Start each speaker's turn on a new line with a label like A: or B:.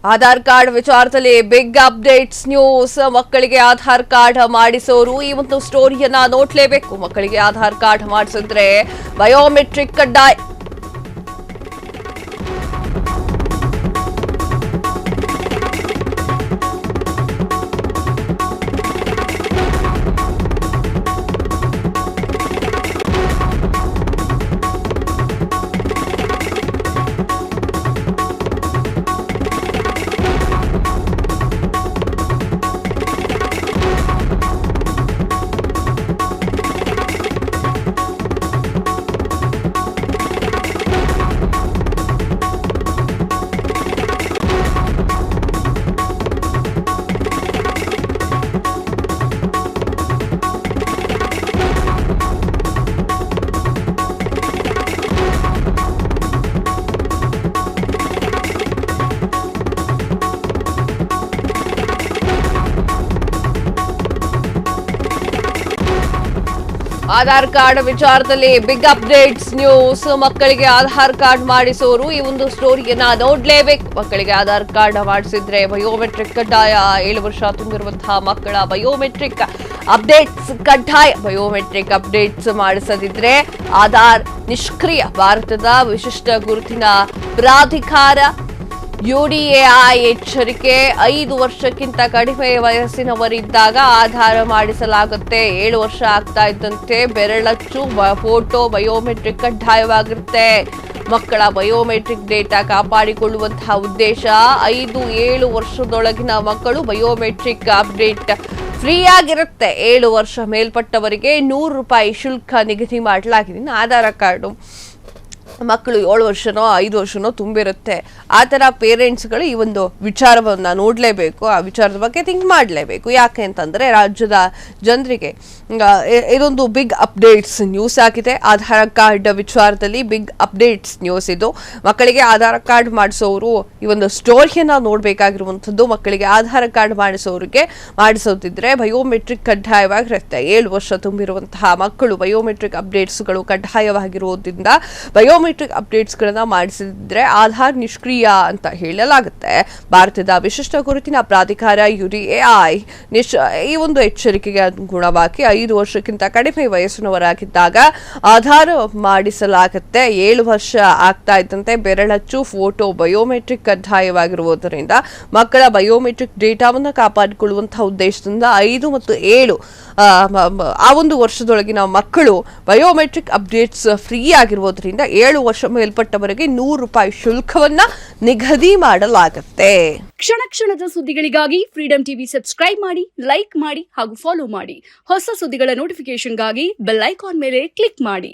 A: Aadhaar card ವಿಚಾರದಲ್ಲಿ big updates news. ಮಕ್ಕಳಿಗೆ Aadhaar card ಮಾಡಿಸೋರು ಈ ಒಂದು ಸ್ಟೋರಿಯನ್ನ ನೋಡ್ಲೇಬೇಕು. ಮಕ್ಕಳಿಗೆ ಆಧಾರ್ ಕಾರ್ಡ್ ಮಾಡಿಸಿದ್ರೆ ಬಯೋಮೆಟ್ರಿಕ್ ಕಡ್ಡಾಯ. ಆಧಾರ್ ಕಾರ್ಡ್ ವಿಚಾರದಲ್ಲಿ ಬಿಗ್ ಅಪ್ಡೇಟ್ಸ್ ನ್ಯೂಸ್. ಮಕ್ಕಳಿಗೆ ಆಧಾರ್ ಕಾರ್ಡ್ ಮಾಡಿಸೋರು ಈ ಒಂದು ಸ್ಟೋರಿಯನ್ನ ನೋಡ್ಲೇಬೇಕು. ಮಕ್ಕಳಿಗೆ ಆಧಾರ್ ಕಾರ್ಡ್ ಮಾಡಿಸಿದ್ರೆ ಬಯೋಮೆಟ್ರಿಕ್ ಕಡ್ಡಾಯ. 7 ವರ್ಷ ತುಂಬಿರುವಂತಹ ಮಕ್ಕಳ ಬಯೋಮೆಟ್ರಿಕ್ ಅಪ್ಡೇಟ್ಸ್ ಕಡ್ಡಾಯ. ಬಯೋಮೆಟ್ರಿಕ್ ಅಪ್ಡೇಟ್ಸ್ ಮಾಡಿಸದಿದ್ರೆ ಆಧಾರ್ ನಿಷ್ಕ್ರಿಯ. ಭಾರತದ ವಿಶಿಷ್ಟ ಗುರುತಿನ ಪ್ರಾಧಿಕಾರ UDAI ಎಚ್ಚರಿಕೆ. 5 ವರ್ಷಕ್ಕಿಂತ ಕಡಿಮೆ ವಯಸ್ಸಿನವರಿದ್ದಾಗ ಆಧಾರ ಮಾಡಿಸಲಾಗುತ್ತೆ. 7 ವರ್ಷ ಆಗ್ತಾ ಇದ್ದಂತೆ ಬೆರಳಚ್ಚು, ಫೋಟೋ, ಬಯೋಮೆಟ್ರಿಕ್ ಕಡ್ಡಾಯವಾಗಿರುತ್ತೆ. ಮಕ್ಕಳ ಬಯೋಮೆಟ್ರಿಕ್ ಡೇಟಾ ಕಾಪಾಡಿಕೊಳ್ಳುವಂತಹ ಉದ್ದೇಶ. 5-7 ವರ್ಷದೊಳಗಿನ ಮಕ್ಕಳು ಬಯೋಮೆಟ್ರಿಕ್ ಅಪ್ಡೇಟ್ ಫ್ರೀ ಆಗಿರುತ್ತೆ. 7 ವರ್ಷ ಮೇಲ್ಪಟ್ಟವರಿಗೆ ₹100 ಶುಲ್ಕ ನಿಗದಿ ಮಾಡಲಾಗಿದೆ. ಆಧಾರ್ ಕಾರ್ಡು ಮಕ್ಕಳು 7 ವರ್ಷನೋ 5 ವರ್ಷನೋ ತುಂಬಿರುತ್ತೆ. ಆ ಥರ ಪೇರೆಂಟ್ಸ್ಗಳು ಈ ಒಂದು ವಿಚಾರವನ್ನು ನೋಡಲೇಬೇಕು. ಆ ವಿಚಾರದ ಬಗ್ಗೆ ಥಿಂಕ್ ಮಾಡಲೇಬೇಕು. ಯಾಕೆ ಅಂತಂದರೆ ರಾಜ್ಯದ ಜನರಿಗೆ ಇದೊಂದು ಬಿಗ್ ಅಪ್ಡೇಟ್ಸ್ ನ್ಯೂಸ್ ಆಗಿದೆ. ಆಧಾರ್ ಕಾರ್ಡ್ ವಿಚಾರದಲ್ಲಿ ಬಿಗ್ ಅಪ್ಡೇಟ್ಸ್ ನ್ಯೂಸ್ ಇದು. ಮಕ್ಕಳಿಗೆ ಆಧಾರ್ ಕಾರ್ಡ್ ಮಾಡಿಸೋರು ಈ ಒಂದು ಸ್ಟೋರಿಯನ್ನು ನೋಡಬೇಕಾಗಿರುವಂಥದ್ದು. ಮಕ್ಕಳಿಗೆ ಆಧಾರ್ ಕಾರ್ಡ್ ಮಾಡಿಸೋದಿದ್ರೆ ಬಯೋಮೆಟ್ರಿಕ್ ಕಡ್ಡಾಯವಾಗಿರುತ್ತೆ. 7 ವರ್ಷ ತುಂಬಿರುವಂತಹ ಮಕ್ಕಳು ಬಯೋಮೆಟ್ರಿಕ್ ಅಪ್ಡೇಟ್ಸ್ಗಳು ಕಡ್ಡಾಯವಾಗಿರುವುದರಿಂದ ಬಯೋಮೆಟ್ರಿಕ್ ಅಪ್ಡೇಟ್ಸ್ಗಳನ್ನ ಮಾಡಿಸಿದ್ರೆ ಆಧಾರ್ ನಿಷ್ಕ್ರಿಯ ಅಂತ ಹೇಳಲಾಗುತ್ತೆ. ಭಾರತದ ವಿಶಿಷ್ಟ ಗುರುತಿನ ಪ್ರಾಧಿಕಾರ UDAI ಈ ಒಂದು ಎಚ್ಚರಿಕೆಗೆ ಅನುಗುಣವಾಗಿ 5 ವರ್ಷಕ್ಕಿಂತ ಕಡಿಮೆ ವಯಸ್ಸಿನವರಾಗಿದ್ದಾಗ ಆಧಾರ್ ಮಾಡಿಸಲಾಗುತ್ತೆ. 7 ವರ್ಷ ಆಗ್ತಾ ಇದ್ದಂತೆ ಬೆರಳಚ್ಚು, ಫೋಟೋ, ಬಯೋಮೆಟ್ರಿಕ್ ಕಡ್ಡಾಯವಾಗಿರುವುದರಿಂದ ಮಕ್ಕಳ ಬಯೋಮೆಟ್ರಿಕ್ ಡೇಟಾವನ್ನು ಕಾಪಾಡಿಕೊಳ್ಳುವಂತಹ ಉದ್ದೇಶದಿಂದ 5 ಮತ್ತು 7 ಆ ಒಂದು ವರ್ಷದೊಳಗಿನ ಮಕ್ಕಳು ಬಯೋಮೆಟ್ರಿಕ್ ಅಪ್ಡೇಟ್ಸ್ ಫ್ರೀ ಆಗಿರುವುದರಿಂದ 7 ವರ್ಷ ಮೇಲ್ಪಟ್ಟವರಿಗೆ ₹100 ಶುಲ್ಕವನ್ನ ನಿಗದಿ ಮಾಡಲಾಗುತ್ತೆ.
B: ಕ್ಷಣ ಕ್ಷಣದ ಸುದ್ದಿಗಳಿಗಾಗಿ ಫ್ರೀಡಂ ಟಿವಿ ಸಬ್ಸ್ಕ್ರೈಬ್ ಮಾಡಿ, ಲೈಕ್ ಮಾಡಿ ಹಾಗೂ ಫಾಲೋ ಮಾಡಿ. ಹೊಸ ಸುದ್ದಿಗಳ ನೋಟಿಫಿಕೇಶನ್ಗಾಗಿ ಬೆಲ್ ಐಕಾನ್ ಮೇಲೆ ಕ್ಲಿಕ್ ಮಾಡಿ.